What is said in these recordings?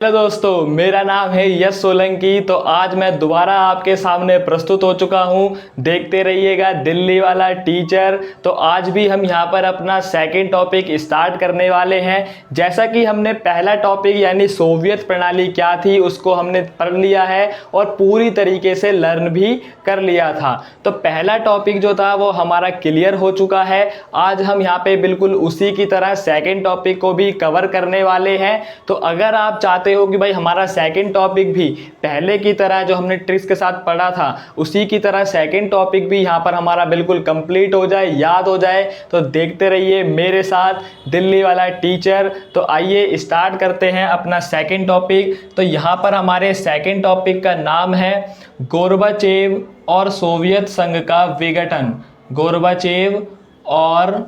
Hello दोस्तों, मेरा नाम है यश सोलंकी। तो आज मैं दोबारा आपके सामने प्रस्तुत हो चुका हूं। देखते रहिएगा दिल्ली वाला टीचर। तो आज भी हम यहां पर अपना सेकंड टॉपिक स्टार्ट करने वाले हैं। जैसा कि हमने पहला टॉपिक यानी सोवियत प्रणाली क्या थी उसको हमने पढ़ लिया है और पूरी तरीके से लर्न भी कर लिया था। तो पहला टॉपिक जो था वो हमारा क्लियर हो चुका है। आज हम यहाँ पे बिल्कुल उसी की तरह सेकेंड टॉपिक को भी कवर करने वाले हैं। तो अगर आप चाहते हो कि भाई हमारा सेकंड टॉपिक भी पहले की तरह जो हमने ट्रिक्स के साथ पढ़ा था उसी की तरह सेकंड टॉपिक भी यहां पर हमारा बिल्कुल कंप्लीट हो जाए, याद हो जाए, तो देखते रहिए मेरे साथ दिल्ली वाला टीचर। तो आइए स्टार्ट करते हैं अपना सेकंड टॉपिक। तो यहां पर हमारे सेकंड टॉपिक का नाम है गोर्बाचेव और सोवियत संघ का विघटन। गोर्बाचेव और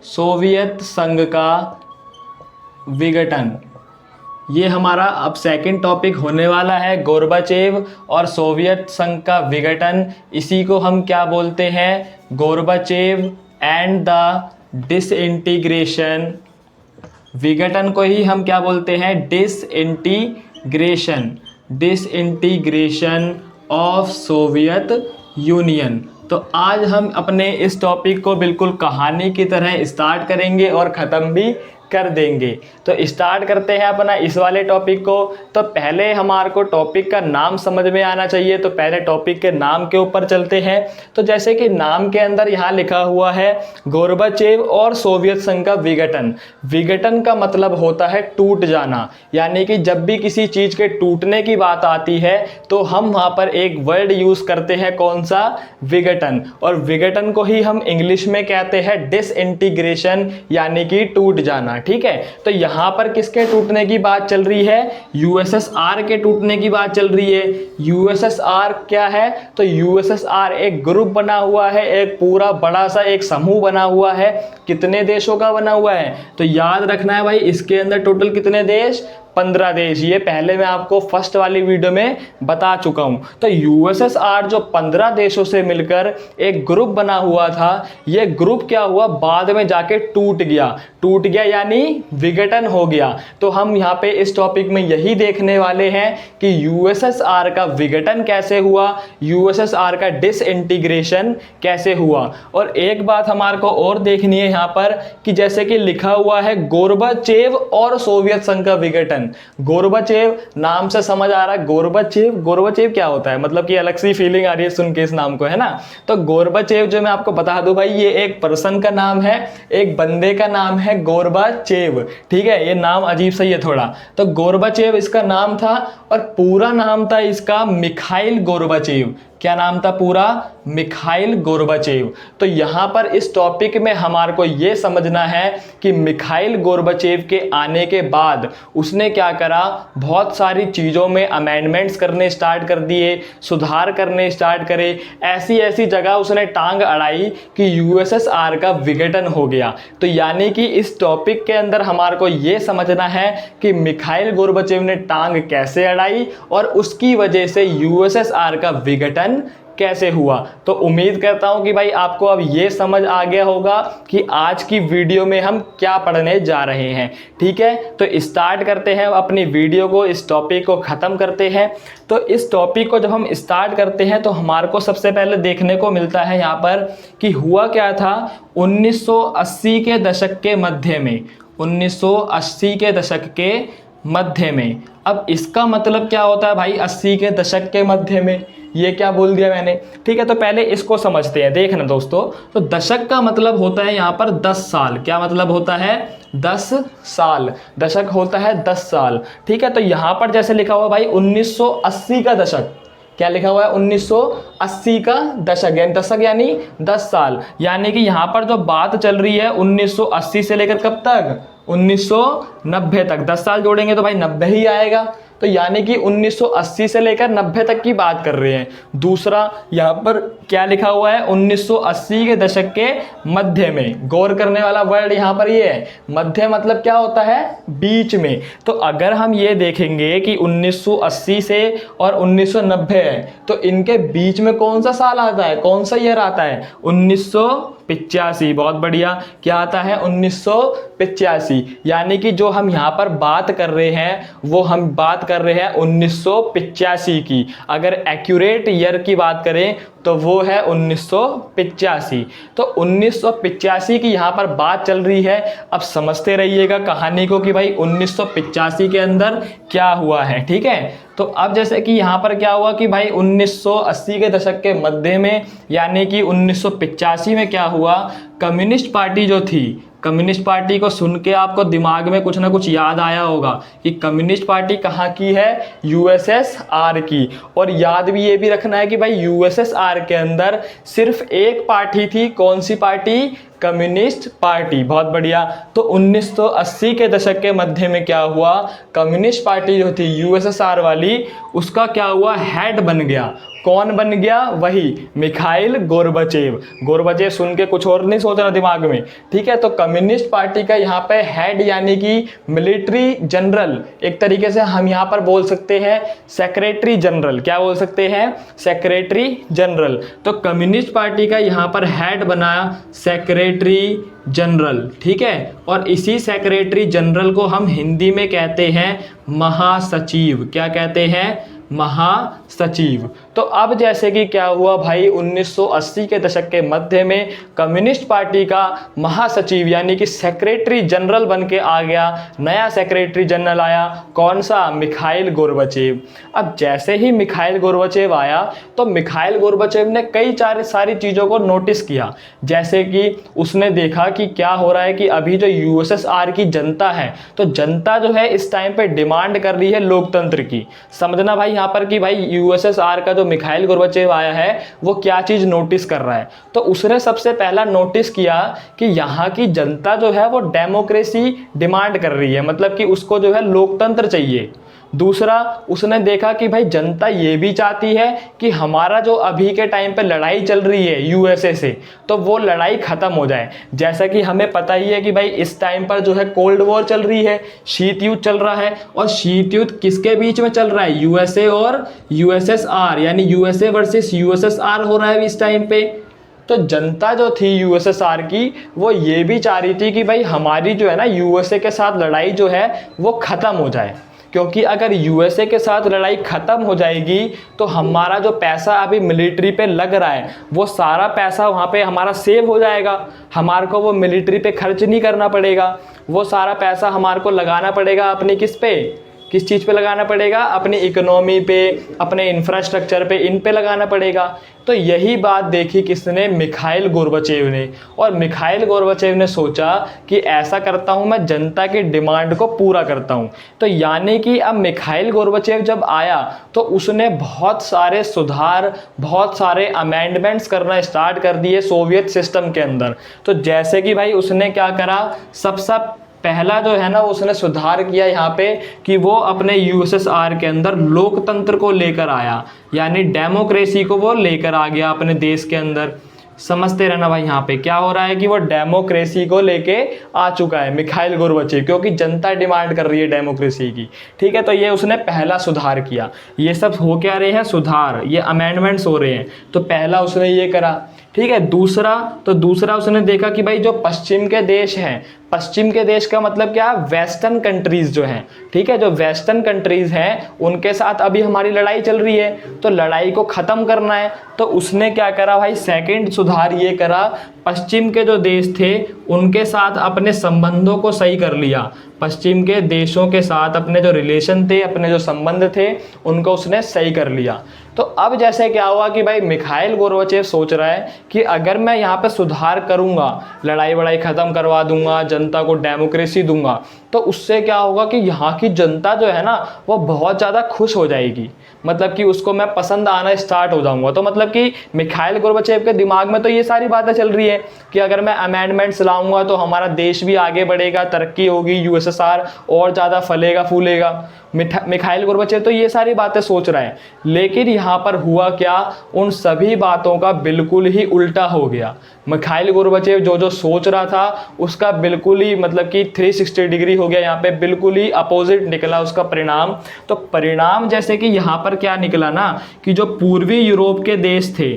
सोवियत संघ का विघटन, ये हमारा अब सेकंड टॉपिक होने वाला है। गोर्बाचेव और सोवियत संघ का विघटन, इसी को हम क्या बोलते हैं? Gorbachev and the disintegration. विघटन को ही हम क्या बोलते हैं? Disintegration. Disintegration of Soviet union. तो आज हम अपने इस टॉपिक को बिल्कुल कहानी की तरह स्टार्ट करेंगे और ख़त्म भी कर देंगे। तो स्टार्ट करते हैं अपना इस वाले टॉपिक को। तो पहले हमारे को टॉपिक का नाम समझ में आना चाहिए, तो पहले टॉपिक के नाम के ऊपर चलते हैं। तो जैसे कि नाम के अंदर यहाँ लिखा हुआ है गोर्बाचेव और सोवियत संघ का विघटन। विघटन का मतलब होता है टूट जाना, यानी कि जब भी किसी चीज़ के टूटने की बात आती है तो हम वहाँ पर एक वर्ड यूज़ करते हैं, कौन सा? विघटन। और विघटन को ही हम इंग्लिश में कहते हैं डिसइंटीग्रेशन, यानी कि टूट जाना। ठीक है, तो यहां पर किसके टूटने की बात चल रही है? यूएसएसआर के टूटने की बात चल रही है। यूएसएसआर क्या है? तो यूएसएसआर एक ग्रुप बना हुआ है, एक पूरा बड़ा सा एक समूह बना हुआ है। कितने देशों का बना हुआ है? तो याद रखना है भाई, इसके अंदर टोटल कितने देश? 15 देश। ये पहले मैं आपको फर्स्ट वाली वीडियो में बता चुका हूं। तो यूएसएसआर जो 15 देशों से मिलकर एक ग्रुप बना हुआ था, ये ग्रुप क्या हुआ? बाद में जाके टूट गया। टूट गया यानी विघटन हो गया। तो हम यहाँ पे इस टॉपिक में यही देखने वाले हैं कि यूएसएसआर का विघटन कैसे हुआ, यूएसएसआर का डिसइंटीग्रेशन कैसे हुआ। और एक बात हमारे को और देखनी है यहाँ पर कि जैसे कि लिखा हुआ है गोर्बाचेव और सोवियत संघ का विघटन। गोर्बाचेव नाम से समझ आ रहा है। गोर्बाचेव, गोर्बाचेव क्या होता है? मतलब कि अलग सी फीलिंग आ रही है सुन के इस नाम को, है ना? तो गोर्बाचेव जो मैं आपको बता दूं भाई, ये एक पर्सन का नाम है, एक बंदे का नाम है गोर्बाचेव। ठीक है, ये नाम अजीब सा ही है थोड़ा। तो गोर्बाचेव इसका नाम था और पूरा नाम था इसका मिखाइल गोर्बाचेव। क्या नाम था पूरा? Mikhail Gorbachev. तो यहां पर इस टॉपिक में हमारे को यह समझना है कि मिखाइल गोर्बाचेव के आने के बाद उसने क्या करा? बहुत सारी चीज़ों में अमेंडमेंट्स करने स्टार्ट कर दिए, सुधार करने स्टार्ट करे। ऐसी ऐसी जगह उसने टांग अड़ाई कि यूएसएसआर का विघटन हो गया। तो यानी कि इस टॉपिक के अंदर हमारे को यह समझना है कि मिखाइल गोर्बाचेव ने टांग कैसे अड़ाई और उसकी वजह से यूएसएसआर का विघटन कैसे हुआ। तो उम्मीद करता हूं कि भाई आपको अब ये समझ आ गया होगा कि आज की वीडियो में हम क्या पढ़ने जा रहे हैं। ठीक है, तो स्टार्ट करते हैं अपनी वीडियो को, इस टॉपिक को ख़त्म करते हैं। तो इस टॉपिक को जब हम स्टार्ट करते हैं तो हमारे को सबसे पहले देखने को मिलता है यहाँ पर कि हुआ क्या था 1980 के दशक के मध्य में। 1980 के दशक के मध्य में। अब इसका मतलब क्या होता है भाई 80 के दशक के मध्य में? ये क्या बोल दिया मैंने? ठीक है, तो पहले इसको समझते हैं। देखना दोस्तों, तो दशक का मतलब होता है यहाँ पर 10 साल। क्या मतलब होता है? 10 साल। दशक होता है 10 साल। ठीक है, तो यहाँ पर जैसे लिखा हुआ भाई 1980 का दशक। क्या लिखा हुआ है? 1980 का दशक, यानी दशक यानी 10 साल। यानी कि यहाँ पर जो बात चल रही है 1980 से लेकर कब तक? 1990 तक। 10 साल जोड़ेंगे तो भाई 90 ही आएगा। तो यानी कि 1980 से लेकर 90 तक की बात कर रहे हैं। दूसरा यहाँ पर क्या लिखा हुआ है? 1980 के दशक के मध्य में। गौर करने वाला वर्ड यहाँ पर ये है, मध्य मतलब क्या होता है? बीच में। तो अगर हम ये देखेंगे कि 1980 से और 1990 है तो इनके बीच में कौन सा साल आता है? कौन सा ईयर आता है? 1985, बहुत बढ़िया। क्या आता है 1985, यानी कि जो हम यहाँ पर बात कर रहे हैं वो हम बात कर रहे हैं 1985 की। अगर एक्यूरेट ईयर की बात करें तो वो है 1985। तो 1985 की यहाँ पर बात चल रही है। अब समझते रहिएगा कहानी को कि भाई 1985 के अंदर क्या हुआ है, ठीक है। तो अब जैसे कि यहाँ पर क्या हुआ कि भाई 1980 के दशक के मध्य में, यानी कि 1985 में क्या हुआ, कम्युनिस्ट पार्टी जो थी, कम्युनिस्ट पार्टी को सुन के आपको दिमाग में कुछ ना कुछ याद आया होगा कि कम्युनिस्ट पार्टी कहाँ की है, यूएसएसआर की। और याद भी ये भी रखना है कि भाई यूएसएसआर के अंदर सिर्फ एक पार्टी थी, कौन सी पार्टी, कम्युनिस्ट पार्टी, बहुत बढ़िया। तो 1980 के दशक के मध्य में क्या हुआ, कम्युनिस्ट पार्टी जो थी यूएसएसआर वाली, उसका क्या हुआ, हेड बन गया। कौन बन गया, वही मिखाइल गोर्बाचेव। गोर्बाचेव सुन के कुछ और नहीं सोचना दिमाग में, ठीक है। तो कम्युनिस्ट पार्टी का यहाँ पे हेड यानी कि मिलिट्री जनरल, एक तरीके से हम यहाँ पर बोल सकते हैं सेक्रेटरी जनरल। क्या बोल सकते हैं, सेक्रेटरी जनरल। तो कम्युनिस्ट पार्टी का यहाँ पर हेड बना सेक्रेटरी जनरल, ठीक है। और इसी सेक्रेटरी जनरल को हम हिंदी में कहते हैं महासचिव। क्या कहते हैं, महासचिव। तो अब जैसे कि क्या हुआ भाई, 1980 के दशक के मध्य में कम्युनिस्ट पार्टी का महासचिव यानी कि सेक्रेटरी जनरल बन के आ गया। नया सेक्रेटरी जनरल आया, कौन सा, मिखाइल गोर्बाचेव। अब जैसे ही मिखाइल गोर्बाचेव आया तो मिखाइल गोर्बाचेव ने कई सारी चीज़ों को नोटिस किया। जैसे कि उसने देखा कि क्या हो रहा है कि अभी जो यूएसएसआर की जनता है, तो जनता जो है इस टाइम पे डिमांड कर रही है लोकतंत्र की। समझना भाई यहाँ पर कि भाई यूएसएसआर का जो मिखाइल गोर्बाचेव आया है वो क्या चीज़ नोटिस कर रहा है। तो उसने सबसे पहला नोटिस किया कि यहाँ की जनता जो है वो डेमोक्रेसी डिमांड कर रही है, मतलब कि उसको जो है लोकतंत्र चाहिए। दूसरा, उसने देखा कि भाई जनता ये भी चाहती है कि हमारा जो अभी के टाइम पे लड़ाई चल रही है यूएसए से, तो वो लड़ाई ख़त्म हो जाए। जैसा कि हमें पता ही है कि भाई इस टाइम पर जो है कोल्ड वॉर चल रही है, शीत युद्ध चल रहा है। और शीत युद्ध किसके बीच में चल रहा है, यूएसए और यूएसएसआर, यानी यूएसए वर्सेस यूएसएसआर हो रहा है इस टाइम पे। तो जनता जो थी यूएसएसआर की, वो ये भी चाह रही थी कि भाई हमारी जो है ना यूएसए के साथ लड़ाई जो है वो ख़त्म हो जाए। क्योंकि अगर यूएसए के साथ लड़ाई ख़त्म हो जाएगी तो हमारा जो पैसा अभी मिलिट्री पे लग रहा है वो सारा पैसा वहाँ पे हमारा सेव हो जाएगा। हमारे को वो मिलिट्री पे खर्च नहीं करना पड़ेगा, वो सारा पैसा हमारे को लगाना पड़ेगा अपनी किस चीज़ पे लगाना पड़ेगा, अपनी इकोनॉमी पे, अपने इंफ्रास्ट्रक्चर पे, इन पे लगाना पड़ेगा। तो यही बात देखी किसने, मिखाइल गोर्बाचेव ने। और मिखाइल गोर्बाचेव ने सोचा कि ऐसा करता हूँ मैं जनता की डिमांड को पूरा करता हूँ। तो यानी कि अब मिखाइल गोर्बाचेव जब आया तो उसने बहुत सारे सुधार, बहुत सारे अमेंडमेंट्स करना स्टार्ट कर दिए सोवियत सिस्टम के अंदर। तो जैसे कि भाई उसने क्या करा, सबसे पहला जो है ना उसने सुधार किया यहाँ पे कि वो अपने यूएसएसआर के अंदर लोकतंत्र को लेकर आया, यानी डेमोक्रेसी को वो लेकर आ गया अपने देश के अंदर। समझते रहना भाई यहाँ पे क्या हो रहा है कि वो डेमोक्रेसी को लेके आ चुका है मिखाइल गोर्बाचेव, क्योंकि जनता डिमांड कर रही है डेमोक्रेसी की, ठीक है। तो ये उसने पहला सुधार किया। ये सब हो क्या रहे हैं, सुधार, ये अमेंडमेंट्स हो रहे हैं। तो पहला उसने ये करा, ठीक है। दूसरा उसने देखा कि भाई जो पश्चिम के देश हैं, पश्चिम के देश का मतलब क्या, वेस्टर्न कंट्रीज जो हैं, ठीक है, जो वेस्टर्न कंट्रीज हैं उनके साथ अभी हमारी लड़ाई चल रही है, तो लड़ाई को ख़त्म करना है। तो उसने क्या करा भाई, सेकंड सुधार ये करा, पश्चिम के जो देश थे उनके साथ अपने संबंधों को सही कर लिया। पश्चिम के देशों के साथ अपने जो रिलेशन थे, अपने जो संबंध थे, उनको उसने सही कर लिया। तो अब जैसे क्या हुआ कि भाई मिखाइल गोर्बाचेव सोच रहा है कि अगर मैं यहाँ पे सुधार करूँगा, लड़ाई वड़ाई ख़त्म करवा दूंगा, जनता को डेमोक्रेसी दूंगा, तो उससे क्या होगा कि यहाँ की जनता जो है ना वो बहुत ज़्यादा खुश हो जाएगी, मतलब कि उसको मैं पसंद आना स्टार्ट हो जाऊँगा। तो मतलब कि मिखाइल गोर्बाचेव के दिमाग में तो ये सारी बातें चल रही है कि अगर मैं अमेंडमेंट्स लाऊंगा तो हमारा देश भी आगे बढ़ेगा, तरक्की होगी, यूएसएसआर और ज़्यादा फलेगा फूलेगा। मिखाइल गोर्बाचेव तो ये सारी बातें सोच रहा है, लेकिन यहाँ पर हुआ क्या, उन सभी बातों का बिल्कुल ही उल्टा हो गया। मिखाइल गोर्बाचेव जो सोच रहा था उसका बिल्कुल ही मतलब कि 360 डिग्री हो गया, यहाँ पे बिल्कुल ही अपोजिट निकला उसका परिणाम। तो परिणाम जैसे कि यहाँ पर क्या निकला ना कि जो पूर्वी यूरोप के देश थे,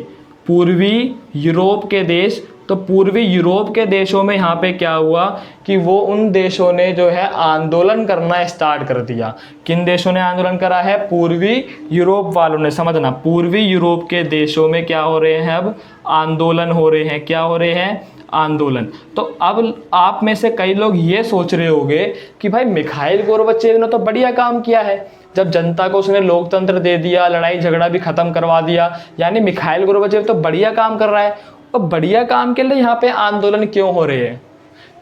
पूर्वी यूरोप के देश, तो पूर्वी यूरोप के देशों में यहाँ पे क्या हुआ कि वो उन देशों ने जो है आंदोलन करना स्टार्ट कर दिया। किन देशों ने आंदोलन करा है? पूर्वी यूरोप वालों ने। समझना, पूर्वी यूरोप के देशों में क्या हो रहे हैं? अब आंदोलन हो रहे हैं। क्या हो रहे हैं? आंदोलन। तो अब आप में से कई लोग ये सोच रहे होंगे कि भाई मिखाइल गोर्बाचेव ने तो बढ़िया काम किया है, जब जनता को उसने लोकतंत्र दे दिया, लड़ाई झगड़ा भी खत्म करवा दिया, यानी मिखाइल गोर्बाचेव तो बढ़िया काम कर रहा है। और बढ़िया काम के लिए यहाँ पे आंदोलन क्यों हो रहे हैं?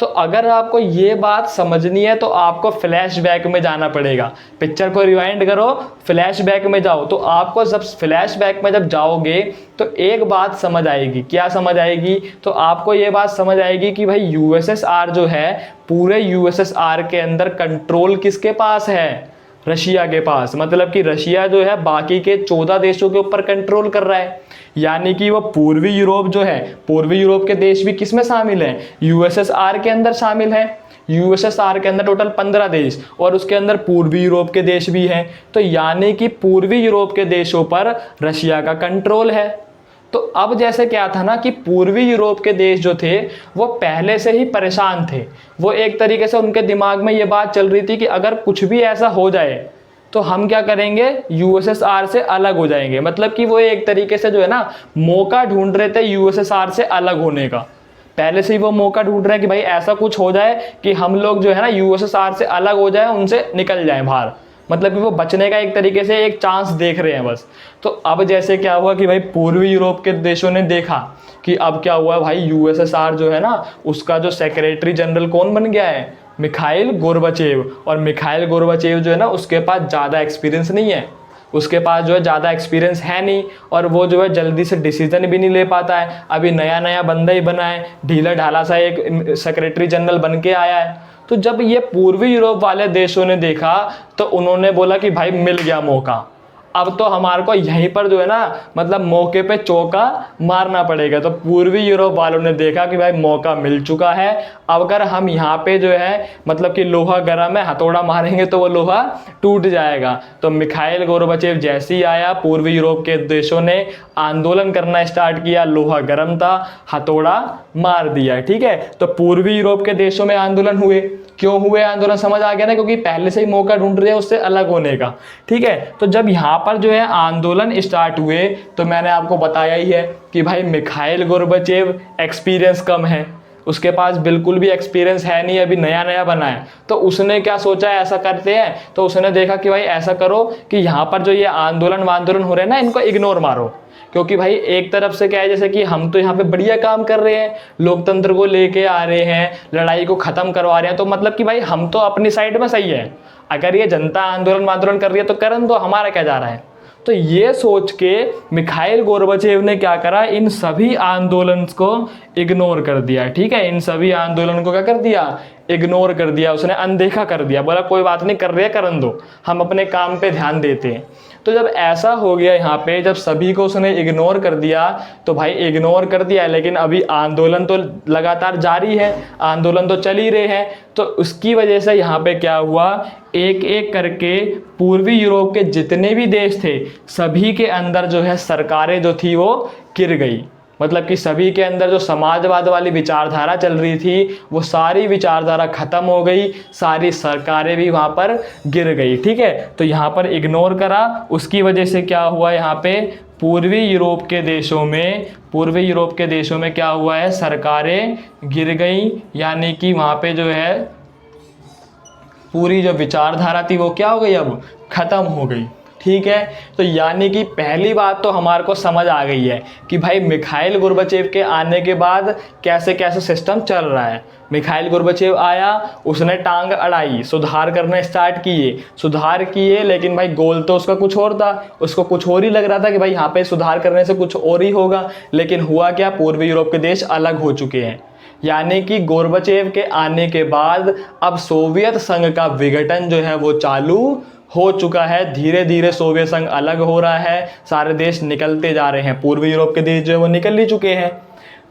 तो अगर आपको ये बात समझनी है तो आपको फ्लैशबैक में जाना पड़ेगा। पिक्चर को रिवाइंड करो, फ्लैशबैक में जाओ, तो आपको जब फ्लैशबैक में जब जाओगे तो एक बात समझ आएगी। क्या समझ आएगी? तो आपको ये बात समझ आएगी कि भाई यूएसएसआर जो है, पूरे यूएसएसआर के अंदर कंट्रोल किसके पास है? रशिया के पास। मतलब कि रशिया जो है बाकी के 14 देशों के ऊपर कंट्रोल कर रहा है। यानी कि वो पूर्वी यूरोप जो है, पूर्वी यूरोप के देश भी किस में शामिल हैं? यूएसएसआर के अंदर शामिल हैं। यूएसएसआर के अंदर टोटल 15 देश और उसके अंदर पूर्वी यूरोप के देश भी हैं। तो यानी कि पूर्वी यूरोप के देशों पर रशिया का कंट्रोल है। तो अब जैसे क्या था ना कि पूर्वी यूरोप के देश जो थे वो पहले से ही परेशान थे। वो एक तरीके से उनके दिमाग में ये बात चल रही थी कि अगर कुछ भी ऐसा हो जाए तो हम क्या करेंगे? यूएसएसआर से अलग हो जाएंगे। मतलब कि वो एक तरीके से जो है ना मौका ढूंढ रहे थे यूएसएसआर से अलग होने का। पहले से ही वो मौका ढूंढ रहे हैं कि भाई ऐसा कुछ हो जाए कि हम लोग जो है ना यूएसएसआर से अलग हो जाए, उनसे निकल जाए बाहर। मतलब कि वो बचने का एक तरीके से एक चांस देख रहे हैं बस। तो अब जैसे क्या हुआ कि भाई पूर्वी यूरोप के देशों ने देखा कि अब क्या हुआ भाई, यूएसएसआर जो है ना उसका जो सेक्रेटरी जनरल कौन बन गया है? Mikhail Gorbachev. और मिखाइल गोर्बाचेव जो है ना उसके पास ज़्यादा एक्सपीरियंस नहीं है, उसके पास जो है ज़्यादा एक्सपीरियंस है नहीं, और वो जो है जल्दी से डिसीजन भी नहीं ले पाता है। अभी नया नया बंदा ही बना है, ढीला ढाला सा एक सेक्रेटरी जनरल बन के आया है। तो जब ये पूर्वी यूरोप वाले देशों ने देखा तो उन्होंने बोला कि भाई मिल गया मौका, अब तो हमारे को यहीं पर जो है ना मतलब मौके पे चौका मारना पड़ेगा। तो पूर्वी यूरोप वालों ने देखा कि भाई मौका मिल चुका है, अब अगर हम यहाँ पे जो है मतलब कि लोहा गर्म है, हथौड़ा मारेंगे तो वो लोहा टूट जाएगा। तो मिखाइल गोर्बाचेव जैसे ही आया, पूर्वी यूरोप के देशों ने आंदोलन करना स्टार्ट किया। लोहा गर्म था, हथौड़ा मार दिया। ठीक है, तो पूर्वी यूरोप के देशों में आंदोलन हुए। क्यों हुए आंदोलन? समझ आ गया ना, क्योंकि पहले से ही मौका ढूंढ रहे हैं उससे अलग होने का। ठीक है, तो जब यहाँ पर जो है आंदोलन स्टार्ट हुए तो मैंने आपको बताया ही है कि भाई मिखाइल गोर्बाचेव एक्सपीरियंस कम है, उसके पास बिल्कुल भी एक्सपीरियंस है नहीं, अभी नया नया बना है। तो उसने क्या सोचा ऐसा करते हैं, तो उसने देखा कि भाई ऐसा करो कि यहाँ पर जो ये आंदोलन हो रहे हैं ना इनको इग्नोर मारो। क्योंकि भाई एक तरफ से क्या है, जैसे कि हम तो यहाँ पे बढ़िया काम कर रहे हैं, लोकतंत्र को लेके आ रहे हैं, लड़ाई को खत्म करवा रहे हैं, तो मतलब कि भाई हम तो अपनी साइड में सही है। अगर ये जनता आंदोलन कर रही है तो करन दो, हमारा क्या जा रहा है। तो ये सोच के मिखाइल गोर्बाचेव ने क्या करा, इन सभी आंदोलन को इग्नोर कर दिया। ठीक है, इन सभी आंदोलन को क्या कर दिया? इग्नोर कर दिया, उसने अनदेखा कर दिया। बोला कोई बात नहीं, कर रहे करन दो, हम अपने काम पे ध्यान देते हैं। तो जब ऐसा हो गया यहाँ पे, जब सभी को उसने इग्नोर कर दिया तो भाई इग्नोर कर दिया, लेकिन अभी आंदोलन तो लगातार जारी है, आंदोलन तो चल ही रहे हैं। तो उसकी वजह से यहाँ पे क्या हुआ, एक एक करके पूर्वी यूरोप के जितने भी देश थे सभी के अंदर जो है सरकारें जो थी वो गिर गई। मतलब कि सभी के अंदर जो समाजवाद वाली विचारधारा चल रही थी वो सारी विचारधारा खत्म हो गई, सारी सरकारें भी वहाँ पर गिर गई। ठीक है, तो यहाँ पर इग्नोर करा, उसकी वजह से क्या हुआ, यहाँ पे पूर्वी यूरोप के देशों में क्या हुआ है, सरकारें गिर गई। यानी कि वहाँ पे जो है पूरी जो विचारधारा थी वो क्या हो गई, अब खत्म हो गई। ठीक है, तो यानी कि पहली बात तो हमारे को समझ आ गई है कि भाई मिखाइल गोर्बाचेव के आने के बाद कैसे कैसे सिस्टम चल रहा है। मिखाइल गोर्बाचेव आया, उसने टांग अड़ाई, सुधार करना स्टार्ट किए, लेकिन भाई गोल तो उसका कुछ और था, उसको कुछ और ही लग रहा था कि भाई यहाँ पे सुधार करने से कुछ और ही होगा। लेकिन हुआ क्या, पूर्वी यूरोप के देश अलग हो चुके हैं। यानी कि गोर्बाचेव के आने के बाद अब सोवियत संघ का विघटन जो है वो चालू हो चुका है। धीरे धीरे सोवियत संघ अलग हो रहा है, सारे देश निकलते जा रहे हैं, पूर्वी यूरोप के देश जो है वो निकल ही चुके हैं।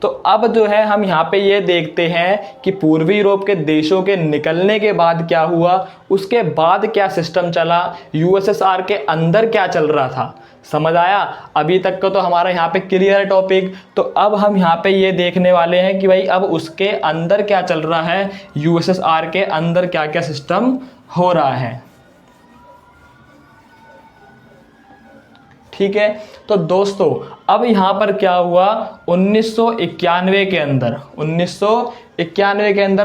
तो अब जो है हम यहाँ पे ये देखते हैं कि पूर्वी यूरोप के देशों के निकलने के बाद क्या हुआ, उसके बाद क्या सिस्टम चला, यूएसएसआर के अंदर क्या चल रहा था। समझ आया? अभी तक का तो हमारा यहाँ पे क्लियर है टॉपिक। तो अब हम यहाँ पे ये देखने वाले हैं कि भाई अब उसके अंदर क्या चल रहा है, यूएसएसआर के अंदर क्या क्या सिस्टम हो रहा है। ठीक है, तो दोस्तों अब यहाँ पर क्या हुआ, 1991 के अंदर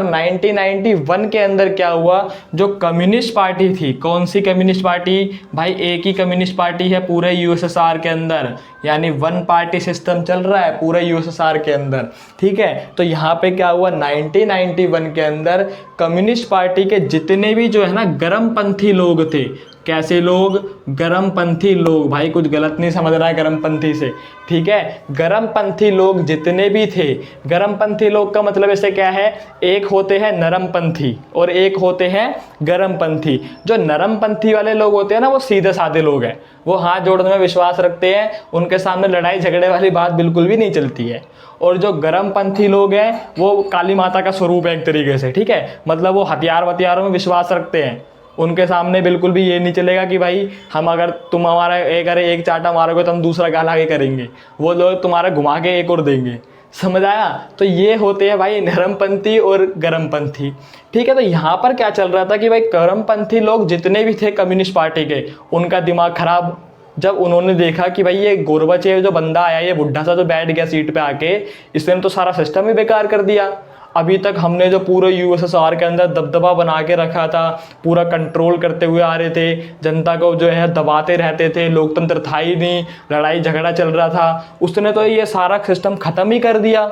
1991 के अंदर क्या हुआ, जो कम्युनिस्ट पार्टी थी, कौन सी कम्युनिस्ट पार्टी भाई, एक ही कम्युनिस्ट पार्टी है पूरे यूएसएसआर के अंदर, यानी वन पार्टी सिस्टम चल रहा है पूरे यूएसएसआर के अंदर। ठीक है, तो यहाँ पे क्या हुआ, 1991 के अंदर कम्युनिस्ट पार्टी के जितने भी जो है ना गरमपंथी लोग थे, कैसे लोग, गरमपंथी लोग, भाई कुछ गलत नहीं समझ रहा है गरमपंथी से, ठीक है, गरमपंथी लोग जितने भी थे, गरमपंथी लोग का मतलब ऐसे क्या है, एक होते हैं नरमपंथी और एक होते हैं गरमपंथी। जो नरमपंथी वाले लोग होते हैं ना वो सीधे साधे लोग हैं, वो हाथ जोड़ने में विश्वास रखते हैं, उनके सामने लड़ाई झगड़े वाली बात बिल्कुल भी नहीं चलती है। और जो गरमपंथी लोग हैं वो काली माता का स्वरूप है एक तरीके से, ठीक है, मतलब वो हथियारों में विश्वास रखते हैं, उनके सामने बिल्कुल भी ये नहीं चलेगा कि भाई हम अगर तुम हमारा एक चाटा मारोगे तो हम दूसरा गाल आगे करेंगे, वो लोग तुम्हारा घुमा के एक और देंगे। समझ आया? तो ये होते हैं भाई नरमपंथी और गरमपंथी। ठीक है, तो यहाँ पर क्या चल रहा था कि भाई गरमपंथी लोग जितने भी थे कम्युनिस्ट पार्टी के, उनका दिमाग खराब, जब उन्होंने देखा कि भाई ये गोरबाचेव जो बंदा आया, ये बुढ़ा सा जो बैठ गया सीट पे आके, इसने तो सारा सिस्टम ही बेकार कर दिया। अभी तक हमने जो पूरे यूएसएसआर के अंदर दबदबा बना के रखा था, पूरा कंट्रोल करते हुए आ रहे थे, जनता को जो है दबाते रहते थे, लोकतंत्र था ही नहीं, लड़ाई झगड़ा चल रहा था, उसने तो ये सारा सिस्टम ख़त्म ही कर दिया।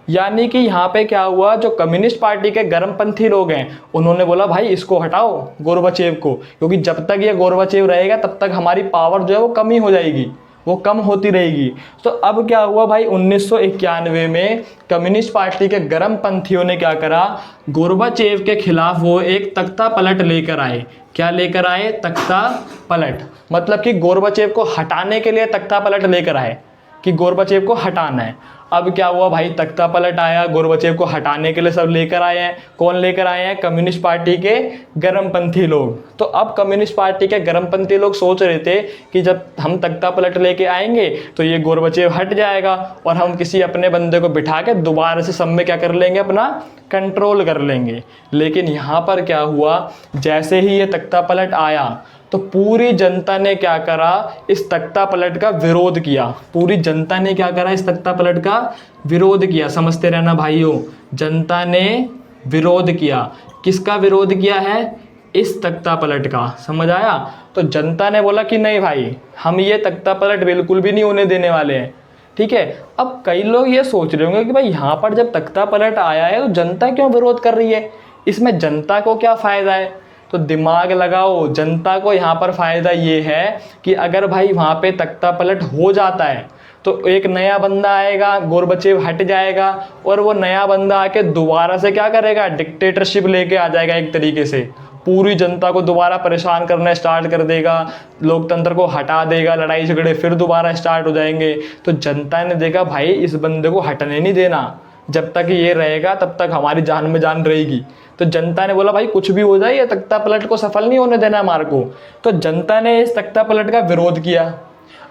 यानी कि यहाँ पे क्या हुआ, जो कम्युनिस्ट पार्टी के गरमपंथी लोग हैं उन्होंने बोला भाई इसको हटाओ गोरबाचेव को, क्योंकि जब तक ये गोरबाचेव रहेगा तब तक हमारी पावर जो है वो कम ही हो जाएगी, वो कम होती रहेगी। तो अब क्या हुआ भाई, 1991 में कम्युनिस्ट पार्टी के गरमपंथियों ने क्या करा, गोरबाचेव के खिलाफ वो एक तख्ता पलट लेकर आए। क्या लेकर आए? तख्ता पलट, मतलब कि गोरबाचेव को हटाने के लिए तख्ता पलट लेकर आए कि गोरबाचेव को हटाना है। अब क्या हुआ भाई, तख्ता पलट आया, गोरबाचेव को हटाने के लिए सब लेकर आए हैं। कौन लेकर आए हैं? कम्युनिस्ट पार्टी के गरमपंथी लोग। तो अब कम्युनिस्ट पार्टी के गरमपंथी लोग सोच रहे थे कि जब हम तख्ता पलट लेके आएंगे तो ये गोरबाचेव हट जाएगा और हम किसी अपने बंदे को बिठा के दोबारा से सब में क्या कर लेंगे, अपना कंट्रोल कर लेंगे। लेकिन यहाँ पर क्या हुआ, जैसे ही ये तख्ता पलट आया तो पूरी जनता ने क्या करा, इस तख्ता पलट का विरोध किया। पूरी जनता ने क्या करा, इस तख्ता पलट का विरोध किया। समझते रहना भाइयों, जनता ने विरोध किया। किसका विरोध किया है? इस तख्ता पलट का। समझ आया? तो जनता ने बोला कि नहीं भाई, हम ये तख्ता पलट बिल्कुल भी नहीं होने देने वाले हैं। ठीक है, अब कई लोग ये सोच रहे होंगे कि भाई यहाँ पर जब तख्ता पलट आया है तो जनता क्यों विरोध कर रही है, इसमें जनता को क्या फ़ायदा है? तो दिमाग लगाओ, जनता को यहाँ पर फ़ायदा ये है कि अगर भाई वहाँ पे तख्ता पलट हो जाता है तो एक नया बंदा आएगा, गोरबाचेव हट जाएगा और वो नया बंदा आके दोबारा से क्या करेगा, डिक्टेटरशिप लेके आ जाएगा। एक तरीके से पूरी जनता को दोबारा परेशान करना स्टार्ट कर देगा, लोकतंत्र को हटा देगा, लड़ाई झगड़े फिर दोबारा स्टार्ट हो जाएंगे। तो जनता ने देखा भाई इस बंदे को हटने नहीं देना, जब तक ये रहेगा तब तक हमारी जान में जान रहेगी। तो जनता ने बोला भाई कुछ भी हो जाए ये तख्ता पलट को सफल नहीं होने देना हमारे को। तो जनता ने इस तख्ता पलट का विरोध किया।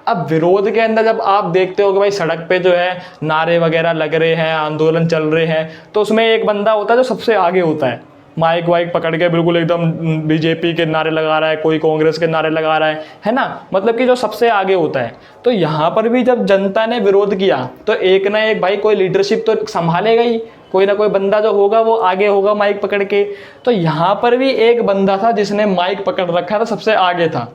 अब विरोध के अंदर जब आप देखते हो कि भाई सड़क पे जो है नारे वगैरह लग रहे हैं, आंदोलन चल रहे हैं, तो उसमें एक बंदा होता है जो सबसे आगे होता है, माइक वाइक पकड़ के बिल्कुल एकदम बीजेपी के नारे लगा रहा है, कोई कांग्रेस के नारे लगा रहा है ना, मतलब कि जो सबसे आगे होता है। तो यहाँ पर भी जब जनता ने विरोध किया तो एक ना एक भाई कोई लीडरशिप तो संभालेगा ही, कोई ना कोई बंदा जो होगा वो आगे होगा माइक पकड़ के। तो यहाँ पर भी एक बंदा था जिसने माइक पकड़ रखा था, सबसे आगे था।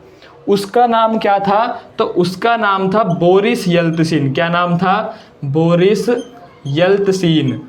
उसका नाम क्या था? तो उसका नाम था बोरिस येल्त्सिन। क्या नाम था? Boris Yeltsin.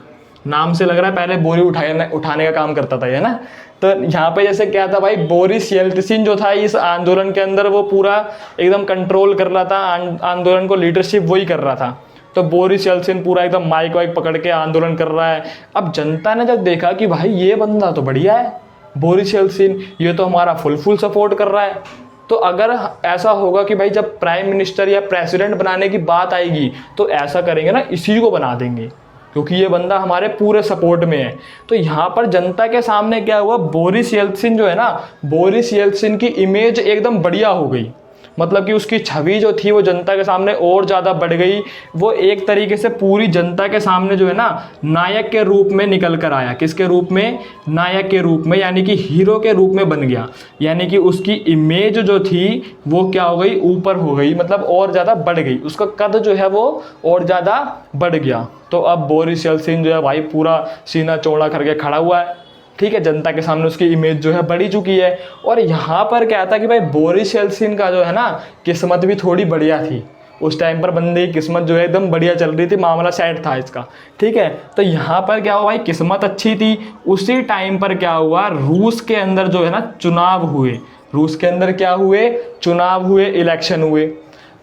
नाम से लग रहा है पहले बोरी उठाने का काम करता था ये ना। तो यहाँ पे जैसे क्या था भाई, बोरिस येल्त्सिन जो था इस आंदोलन के अंदर वो पूरा एकदम कंट्रोल कर रहा था, आंदोलन को लीडरशिप वही कर रहा था। तो बोरिस येल्त्सिन पूरा एकदम माइक वाइक पकड़ के आंदोलन कर रहा है। अब जनता ने जब देखा कि भाई ये बंदा तो बढ़िया है, बोरिस येल्त्सिन, ये तो हमारा फुल सपोर्ट कर रहा है, तो अगर ऐसा होगा कि भाई जब प्राइम मिनिस्टर या प्रेसिडेंट बनाने की बात आएगी तो ऐसा करेंगे ना, इसी को बना देंगे क्योंकि ये बंदा हमारे पूरे सपोर्ट में है। तो यहाँ पर जनता के सामने क्या हुआ, बोरिस येल्त्सिन जो है ना, बोरिस येल्त्सिन की इमेज एकदम बढ़िया हो गई। मतलब कि उसकी छवि जो थी वो जनता के सामने और ज़्यादा बढ़ गई। वो एक तरीके से पूरी जनता के सामने जो है ना नायक के रूप में निकल कर आया। किसके रूप में? नायक के रूप में, यानी कि हीरो के रूप में बन गया। यानी कि उसकी इमेज जो थी वो क्या हो गई? ऊपर हो गई, मतलब और ज़्यादा बढ़ गई। उसका कद जो है वो और ज़्यादा बढ़ गया। तो अब बोरिस येल्सिन जो है भाई पूरा सीना चौड़ा करके खड़ा हुआ है, ठीक है, जनता के सामने उसकी इमेज जो है बढ़ी चुकी है। और यहाँ पर क्या था कि भाई बोरिस येल्सिन का जो है ना किस्मत भी थोड़ी बढ़िया थी। उस टाइम पर बंदे की किस्मत जो है एकदम बढ़िया चल रही थी, मामला सेट था इसका, ठीक है। तो यहाँ पर क्या हुआ भाई, किस्मत अच्छी थी। उसी टाइम पर क्या हुआ, रूस के अंदर जो है ना चुनाव हुए। रूस के अंदर क्या हुए? चुनाव हुए, इलेक्शन हुए।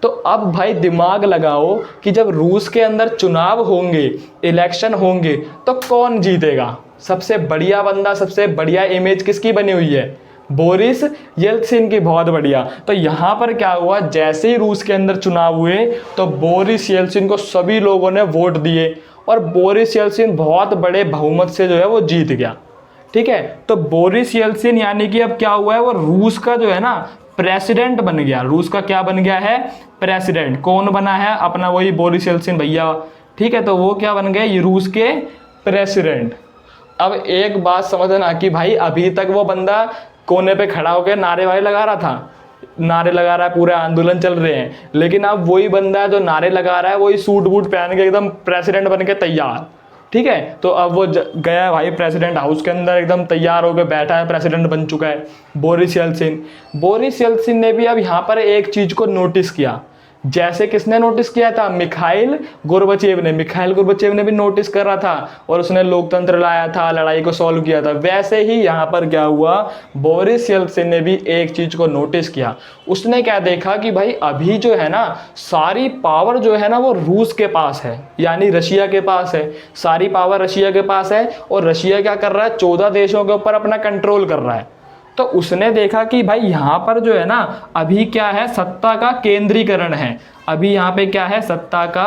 तो अब भाई दिमाग लगाओ कि जब रूस के अंदर चुनाव होंगे, इलेक्शन होंगे, तो कौन जीतेगा? सबसे बढ़िया बंदा, सबसे बढ़िया इमेज किसकी बनी हुई है? बोरिस येल्सिन की, बहुत बढ़िया। तो यहाँ पर क्या हुआ, जैसे ही रूस के अंदर चुनाव हुए तो बोरिस येल्सिन को सभी लोगों ने वोट दिए और बोरिस येल्सिन बहुत बड़े बहुमत से जो है वो जीत गया, ठीक है। तो बोरिस येल्सिन यानी कि अब क्या हुआ है, वो रूस का जो है ना प्रेसिडेंट बन गया। रूस का क्या बन गया है? प्रेसिडेंट। कौन बना है? अपना वही बोरिस येल्सिन भैया, ठीक है। तो वो क्या बन गए? रूस के प्रेसिडेंट। अब एक बात समझना कि भाई अभी तक वो बंदा कोने पे खड़ा होकर नारे वारे लगा रहा था, नारे लगा रहा है, पूरे आंदोलन चल रहे हैं, लेकिन अब वही बंदा जो नारे लगा रहा है वही सूट बूट पहन के एकदम प्रेसिडेंट बन के तैयार, ठीक है। तो अब वो गया भाई प्रेसिडेंट हाउस के अंदर, एकदम तैयार होकर बैठा है, प्रेसिडेंट बन चुका है बोरिस येल्सिन। बोरिस येल्सिन ने भी अब यहाँ पर एक चीज को नोटिस किया। जैसे किसने नोटिस किया था? मिखाइल गोर्बाचेव ने। मिखाइल गोर्बाचेव ने भी नोटिस कर रहा था और उसने लोकतंत्र लाया था, लड़ाई को सॉल्व किया था। वैसे ही यहाँ पर क्या हुआ, बोरिस येल्सिन ने भी एक चीज को नोटिस किया। उसने क्या देखा कि भाई अभी जो है ना सारी पावर जो है ना वो रूस के पास है, यानी रशिया के पास है। सारी पावर रशिया के पास है और रशिया क्या कर रहा है? 14 देशों के ऊपर अपना कंट्रोल कर रहा है। तो उसने देखा कि भाई यहाँ पर जो है ना अभी क्या है, सत्ता का केंद्रीकरण है। अभी यहाँ पे क्या है? सत्ता का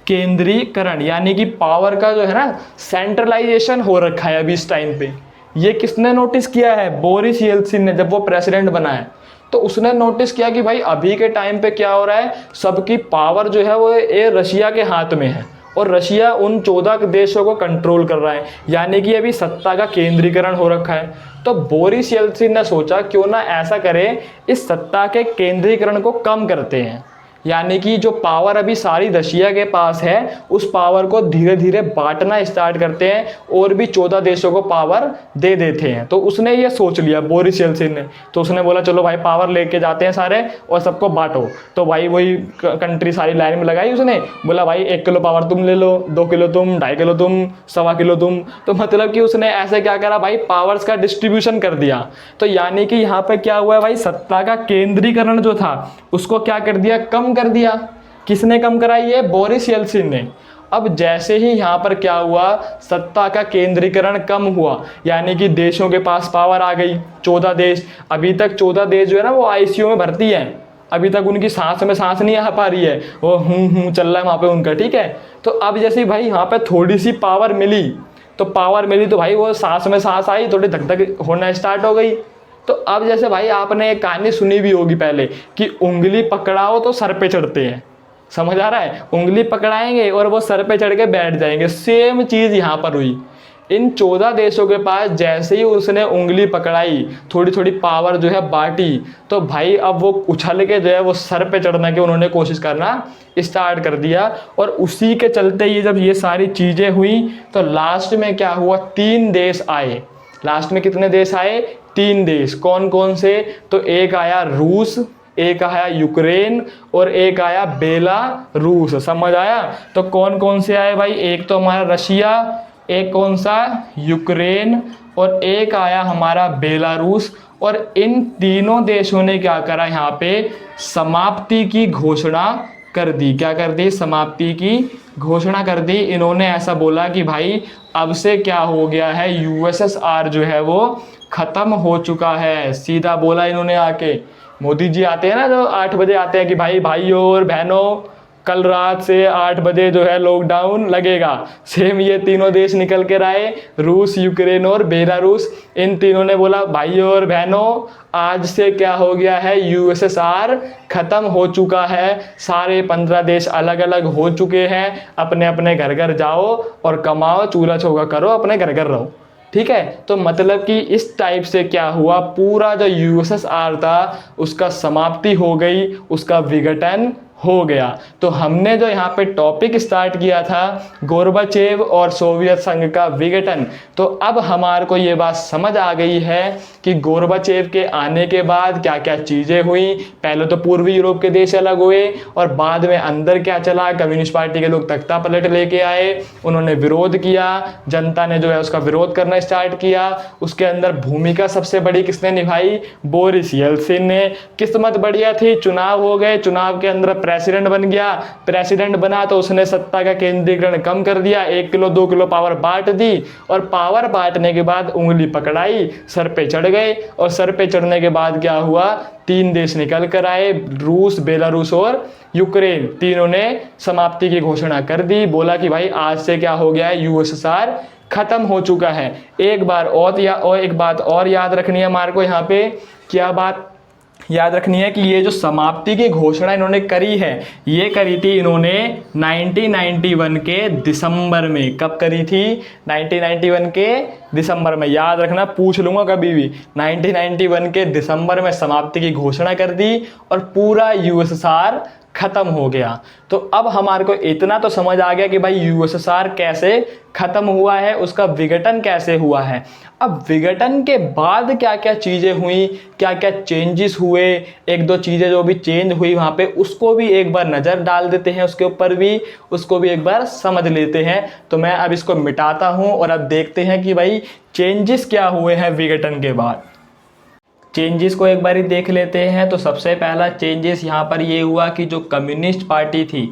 केंद्रीकरण, यानी कि पावर का जो है ना सेंट्रलाइजेशन हो रखा है अभी इस टाइम पे। ये किसने नोटिस किया है? बोरिस येल्सिन ने, जब वो प्रेसिडेंट बना है तो उसने नोटिस किया कि भाई अभी के टाइम पे क्या हो रहा है, सबकी पावर जो है वो ये रशिया के हाथ में है और रशिया उन 14 देशों को कंट्रोल कर रहा है, यानी कि अभी सत्ता का केंद्रीकरण हो रखा है। तो बोरिस येल्सिन ने सोचा क्यों ना ऐसा करें, इस सत्ता के केंद्रीकरण को कम करते हैं, यानी कि जो पावर अभी सारी रशिया के पास है उस पावर को धीरे धीरे बांटना स्टार्ट करते हैं और भी 14 देशों को पावर दे देते हैं। तो उसने ये सोच लिया बोरिस येल्सिन ने। तो उसने बोला चलो भाई पावर लेके जाते हैं सारे और सबको बांटो। तो भाई वही कंट्री सारी लाइन में लगाई, उसने बोला भाई 1 किलो पावर तुम ले लो, 2 किलो तुम, 2.5 किलो तुम, 1.25 किलो तुम। तो मतलब कि उसने ऐसे क्या करा भाई, पावर्स का डिस्ट्रीब्यूशन कर दिया। तो यानी कि यहाँ पे क्या हुआ है भाई, सत्ता का केंद्रीकरण जो था उसको क्या कर दिया, कम कर दिया। किसने कम कराई है? बोरिस येल्सिन ने। अब जैसे ही यहाँ पर क्या हुआ, सत्ता का केंद्रीकरण कम हुआ, यानी कि देशों के पास पावर आ गई। 14 देश, अभी तक 14 देश जो है ना वो आईसीयू में भर्ती है, अभी तक उनकी सांस में सांस नहीं आ पा रही है, वो चल रहा है वहाँ पे उनका, ठीक है। तो अब जैसे भाई यहाँ पे थोड़ी सी पावर मिली, तो भाई वो सांस में सांस आई, थोड़ी धक धक होना स्टार्ट हो गई। तो अब जैसे भाई आपने एक कहानी सुनी भी होगी पहले कि उंगली पकड़ाओ तो सर पे चढ़ते हैं, समझ आ रहा है? उंगली पकड़ाएंगे और वो सर पे चढ़ के बैठ जाएंगे। सेम चीज यहाँ पर हुई। इन 14 देशों के पास जैसे ही उसने उंगली पकड़ाई, थोड़ी थोड़ी पावर जो है बांटी, तो भाई अब वो उछल के जो है वो सर पे चढ़ने की उन्होंने कोशिश करना स्टार्ट कर दिया। और उसी के चलते ये जब ये सारी चीजें हुई तो लास्ट में क्या हुआ, 3 देश आए। लास्ट में कितने देश आए? 3 देश। कौन कौन से? तो एक आया रूस, एक आया यूक्रेन और एक आया बेलारूस। समझ आया? तो कौन कौन से आए भाई? एक तो हमारा रशिया, एक कौन सा? यूक्रेन, और एक आया हमारा बेलारूस। और इन तीनों देशों ने क्या करा, यहाँ पे समाप्ति की घोषणा कर दी। क्या कर दी? समाप्ति की घोषणा कर दी। इन्होंने ऐसा बोला कि भाई अब से क्या हो गया है, यूएसएसआर जो है वो खत्म हो चुका है। सीधा बोला इन्होंने आके। मोदी जी आते हैं ना जो 8 बजे आते हैं कि भाई भाइयों और बहनों कल रात से 8 बजे जो है लॉकडाउन लगेगा। सेम ये तीनों देश निकल कर आए, रूस, यूक्रेन और बेलारूस। इन तीनों ने बोला भाइयों और बहनों, आज से क्या हो गया है, यूएसएसआर खत्म हो चुका है। सारे 15 देश अलग अलग हो चुके हैं। अपने अपने घर घर जाओ और कमाओ, चूल्हा चौका करो, अपने घर घर रहो। ठीक है, तो मतलब कि इस टाइप से क्या हुआ, पूरा जो यूएसएसआर था उसका समाप्ति हो गई, उसका विघटन हो गया। तो हमने जो यहाँ पे टॉपिक स्टार्ट किया था गोर्बाचेव और सोवियत संघ का विघटन, तो अब हमारे को ये बात समझ आ गई है कि गोर्बाचेव के आने के बाद क्या क्या चीज़ें हुई। पहले तो पूर्वी यूरोप के देश अलग हुए और बाद में अंदर क्या चला, कम्युनिस्ट पार्टी के लोग तख्ता पलट लेके आए, उन्होंने विरोध किया, जनता ने जो है उसका विरोध करना स्टार्ट किया। उसके अंदर भूमिका सबसे बड़ी किसने निभाई, बोरिस येल्सिन ने। किस्मत बढ़िया थी, चुनाव हो गए, चुनाव के अंदर प्रेसिडेंट बन गया। प्रेसिडेंट बना तो उसने सत्ता का केंद्रीकरण कम कर दिया, 1 किलो 2 किलो पावर बांट दी, और पावर बांटने के बाद उंगली पकड़ाई, सर पे चढ़ गए। और सर पे चढ़ने के बाद क्या हुआ, 3 देश निकल कर आए, रूस, बेलारूस और यूक्रेन। तीनों ने समाप्ति की घोषणा कर दी, बोला कि भाई आज से क्या हो गया है, यूएसएसआर खत्म हो चुका है। एक बात और याद रखनी है हमारे को यहाँ पे, क्या बात याद रखनी है कि ये जो समाप्ति की घोषणा इन्होंने करी है, ये करी थी इन्होंने 1991 के दिसंबर में। कब करी थी, 1991 के दिसंबर में। याद रखना, पूछ लूंगा कभी भी। 1991 के दिसंबर में समाप्ति की घोषणा कर दी और पूरा यूएसएसआर खत्म हो गया। तो अब हमारे को इतना तो समझ आ गया कि भाई यूएसएसआर कैसे खत्म हुआ है, उसका विघटन कैसे हुआ है। अब विघटन के बाद क्या क्या चीज़ें हुई, क्या क्या चेंजेस हुए, एक दो चीज़ें जो भी चेंज हुई वहाँ पे, उसको भी एक बार नज़र डाल देते हैं, उसके ऊपर भी उसको भी एक बार समझ लेते हैं। तो मैं अब इसको मिटाता हूँ और अब देखते हैं कि भाई चेंजेस क्या हुए हैं विघटन के बाद। चेंजेस को एक बार ही देख लेते हैं। तो सबसे पहला चेंजेस यहाँ पर ये हुआ कि जो कम्युनिस्ट पार्टी थी,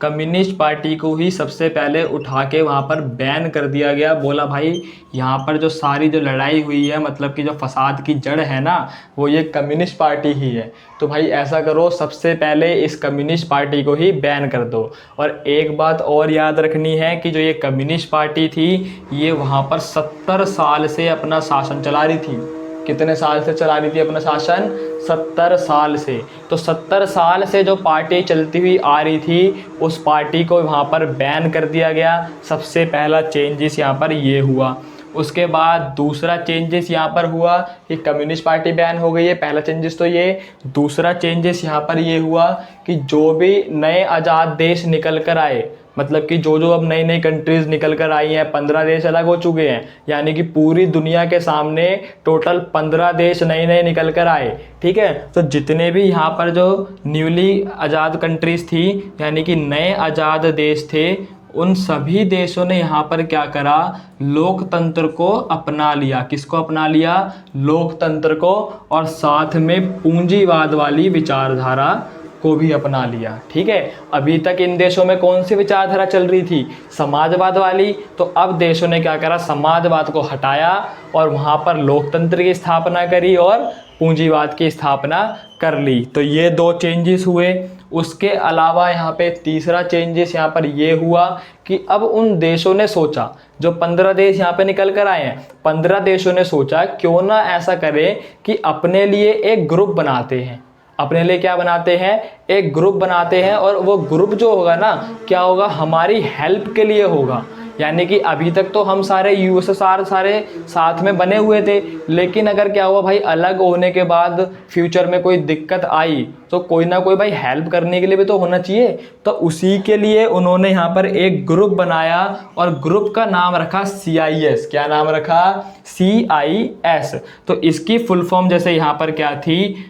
कम्युनिस्ट पार्टी को ही सबसे पहले उठा के वहाँ पर बैन कर दिया गया। बोला भाई यहाँ पर जो सारी जो लड़ाई हुई है, मतलब कि जो फसाद की जड़ है ना, वो ये कम्युनिस्ट पार्टी ही है। तो भाई ऐसा करो, सबसे पहले इस कम्युनिस्ट पार्टी को ही बैन कर दो। और एक बात और याद रखनी है कि जो ये कम्युनिस्ट पार्टी थी, ये वहाँ पर 70 साल से अपना शासन चला रही थी। कितने साल से चला रही थी अपना शासन, 70 साल से। तो 70 साल से जो पार्टी चलती हुई आ रही थी, उस पार्टी को वहाँ पर बैन कर दिया गया। सबसे पहला चेंजेस यहाँ पर ये हुआ। उसके बाद दूसरा चेंजेस यहाँ पर हुआ कि कम्युनिस्ट पार्टी बैन हो गई है, पहला चेंजेस तो ये। दूसरा चेंजेस यहाँ पर ये हुआ कि जो भी नए आज़ाद देश निकल कर आए, मतलब कि जो अब नई नई कंट्रीज़ निकल कर आई हैं, 15 देश अलग हो चुके हैं, यानी कि पूरी दुनिया के सामने टोटल 15 देश नए नए निकल कर आए। ठीक है, तो जितने भी यहाँ पर जो न्यूली आज़ाद कंट्रीज़ थी, यानी कि नए आज़ाद देश थे, उन सभी देशों ने यहाँ पर क्या करा, लोकतंत्र को अपना लिया। किसको अपना लिया, लोकतंत्र को, और साथ में पूंजीवाद वाली विचारधारा को भी अपना लिया। ठीक है, अभी तक इन देशों में कौन सी विचारधारा चल रही थी, समाजवाद वाली। तो अब देशों ने क्या करा, समाजवाद को हटाया और वहाँ पर लोकतंत्र की स्थापना करी और पूंजीवाद की स्थापना कर ली। तो ये 2 चेंजेस हुए। उसके अलावा यहाँ पे तीसरा चेंजेस यहाँ पर ये हुआ कि अब उन देशों ने सोचा, जो 15 देश यहाँ पे निकल कर आए हैं, 15 देशों ने सोचा क्यों ना ऐसा करें कि अपने लिए एक ग्रुप बनाते हैं। अपने लिए क्या बनाते हैं, एक ग्रुप बनाते हैं, और वो ग्रुप जो होगा ना, क्या होगा, हमारी हेल्प के लिए होगा। यानी कि अभी तक तो हम सारे यूएसएसआर सारे साथ में बने हुए थे, लेकिन अगर क्या हुआ भाई, अलग होने के बाद फ्यूचर में कोई दिक्कत आई तो कोई ना कोई भाई हेल्प करने के लिए भी तो होना चाहिए। तो उसी के लिए उन्होंने यहाँ पर एक ग्रुप बनाया और ग्रुप का नाम रखा CIS। क्या नाम रखा, CIS। तो इसकी फुल फॉर्म जैसे यहाँ पर क्या थी,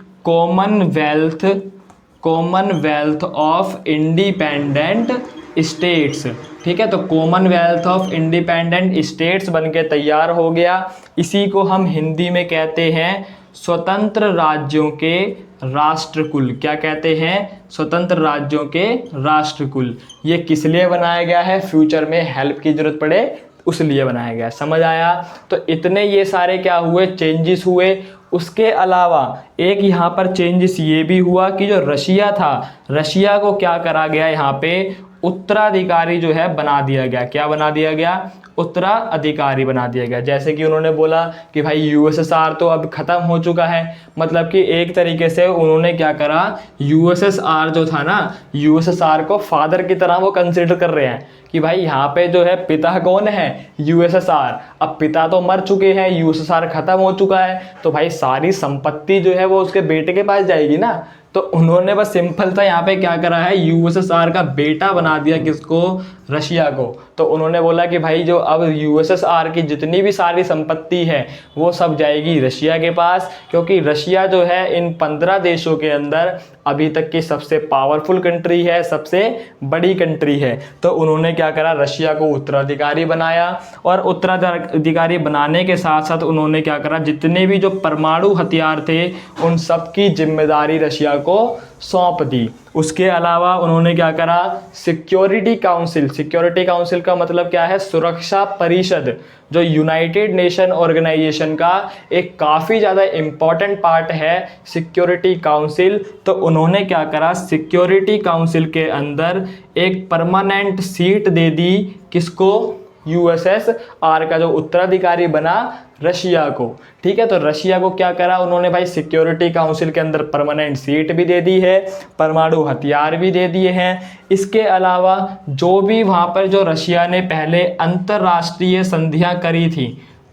कॉमनवेल्थ ऑफ इंडिपेंडेंट स्टेट्स। ठीक है, तो कॉमनवेल्थ ऑफ इंडिपेंडेंट स्टेट्स बन के तैयार हो गया। इसी को हम हिंदी में कहते हैं स्वतंत्र राज्यों के राष्ट्रकुल। क्या कहते हैं, स्वतंत्र राज्यों के राष्ट्रकुल। ये किस लिए बनाया गया है, फ्यूचर में हेल्प की जरूरत पड़े उस लिए बनाया गया। समझ आया। तो इतने ये सारे क्या हुए, चेंजेस हुए। उसके अलावा एक यहाँ पर चेंजेस ये भी हुआ कि जो रशिया था, रशिया को क्या करा गया, यहाँ पे उत्तराधिकारी जो है बना दिया गया। क्या बना दिया गया? उत्तराधिकारी बना दिया गया। जैसे कि उन्होंने बोला कि भाई यूएसएसआर तो अब खत्म हो चुका है, मतलब कि एक तरीके से उन्होंने क्या करा, यूएसएसआर जो था ना, यूएसएसआर को फादर की तरह वो कंसिडर कर रहे हैं कि भाई यहाँ पे जो है पिता कौन है, यूएसएसआर। अब पिता तो मर चुके हैं, यूएसएसआर खत्म हो चुका है, तो भाई सारी संपत्ति जो है वो उसके बेटे के पास जाएगी ना। तो उन्होंने बस सिंपल सा यहाँ पे क्या करा है, यूएसएसआर का बेटा बना दिया किसको, रशिया को। तो उन्होंने बोला कि भाई जो अब यूएसएसआर की जितनी भी सारी संपत्ति है वो सब जाएगी रशिया के पास, क्योंकि रशिया जो है इन 15 देशों के अंदर अभी तक की सबसे पावरफुल कंट्री है, सबसे बड़ी कंट्री है। तो उन्होंने क्या करा, रशिया को उत्तराधिकारी बनाया, और उत्तराधिकारी बनाने के साथ साथ उन्होंने क्या करा, जितने भी जो परमाणु हथियार थे उन सब की जिम्मेदारी रशिया को सौंप दी। उसके अलावा उन्होंने क्या करा, सिक्योरिटी काउंसिल का मतलब क्या है, सुरक्षा परिषद, जो यूनाइटेड नेशन ऑर्गेनाइजेशन का एक काफ़ी ज़्यादा इम्पॉर्टेंट पार्ट है सिक्योरिटी काउंसिल। तो उन्होंने क्या करा, सिक्योरिटी काउंसिल के अंदर एक परमानेंट सीट दे दी किसको, यूएसएसआर का जो उत्तराधिकारी बना, रशिया को। ठीक है, तो रशिया को क्या करा उन्होंने भाई, सिक्योरिटी काउंसिल के अंदर परमानेंट सीट भी दे दी है, परमाणु हथियार भी दे दिए हैं। इसके अलावा जो भी वहाँ पर जो रशिया ने पहले अंतर्राष्ट्रीय संधियाँ करी थी,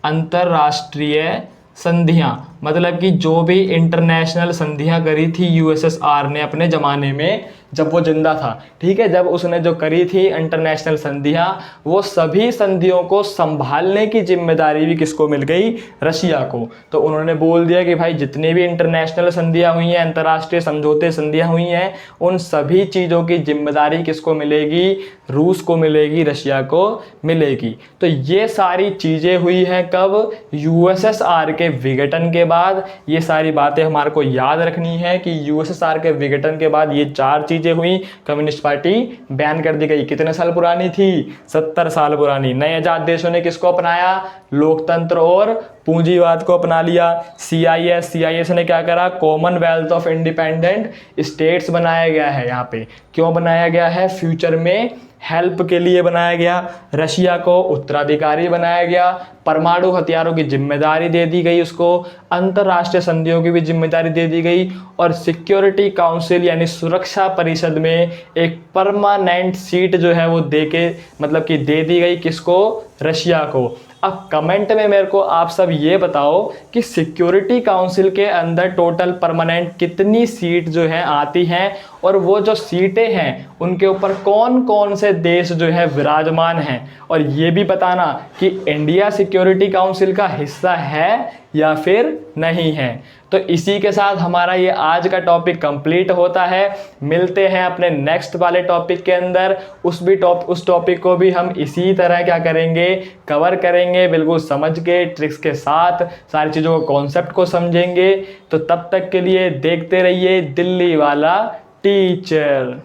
अंतर्राष्ट्रीय संधियाँ मतलब कि जो भी इंटरनेशनल संधियाँ करी थी यूएसएसआर ने अपने ज़माने में जब वो जिंदा था, ठीक है, जब उसने जो करी थी इंटरनेशनल संधियाँ, वो सभी संधियों को संभालने की जिम्मेदारी भी किसको मिल गई, रशिया को। तो उन्होंने बोल दिया कि भाई जितनी भी इंटरनेशनल संधियाँ हुई हैं, अंतर्राष्ट्रीय समझौते संधियाँ हुई हैं, उन सभी चीज़ों की जिम्मेदारी किसको मिलेगी, रूस को मिलेगी, रशिया को मिलेगी। तो ये सारी चीज़ें हुई हैं कब, यूएसएसआर के विघटन के बाद। ये सारी बातें हमारे को याद रखनी है कि यूएसएसआर के विघटन के बाद ये 4 चीजें हुई। कम्युनिस्ट पार्टी बैन कर दी गई, कितने साल पुरानी थी, 70 साल पुरानी। नए आजाद देशों ने किसको अपनाया, लोकतंत्र और पूंजीवाद को अपना लिया। सीआईएस ने क्या करा, कॉमनवेल्थ ऑफ इंडिपेंडेंट स्टेट्स बनाया गया है। यहाँ पे क्यों बनाया गया है, फ्यूचर में हेल्प के लिए बनाया गया। रशिया को उत्तराधिकारी बनाया गया, परमाणु हथियारों की जिम्मेदारी दे दी गई उसको, अंतर्राष्ट्रीय संधियों की भी जिम्मेदारी दे दी गई, और सिक्योरिटी काउंसिल यानी सुरक्षा परिषद में एक परमानेंट सीट जो है वो दे के मतलब कि दे दी गई किसको, रशिया को। अब कमेंट में मेरे को आप सब ये बताओ कि सिक्योरिटी काउंसिल के अंदर टोटल परमानेंट कितनी सीट जो है आती हैं, और वो जो सीटें हैं उनके ऊपर कौन कौन से देश जो है विराजमान हैं, और ये भी बताना कि इंडिया सिक्योरिटी काउंसिल का हिस्सा है या फिर नहीं है। तो इसी के साथ हमारा ये आज का टॉपिक कंप्लीट होता है। मिलते हैं अपने नेक्स्ट वाले टॉपिक के अंदर। उस टॉपिक को भी हम इसी तरह क्या करेंगे, कवर करेंगे, बिल्कुल समझ के ट्रिक्स के साथ सारी चीज़ों को, कॉन्सेप्ट को समझेंगे। तो तब तक के लिए देखते रहिए दिल्ली वाला टीचर।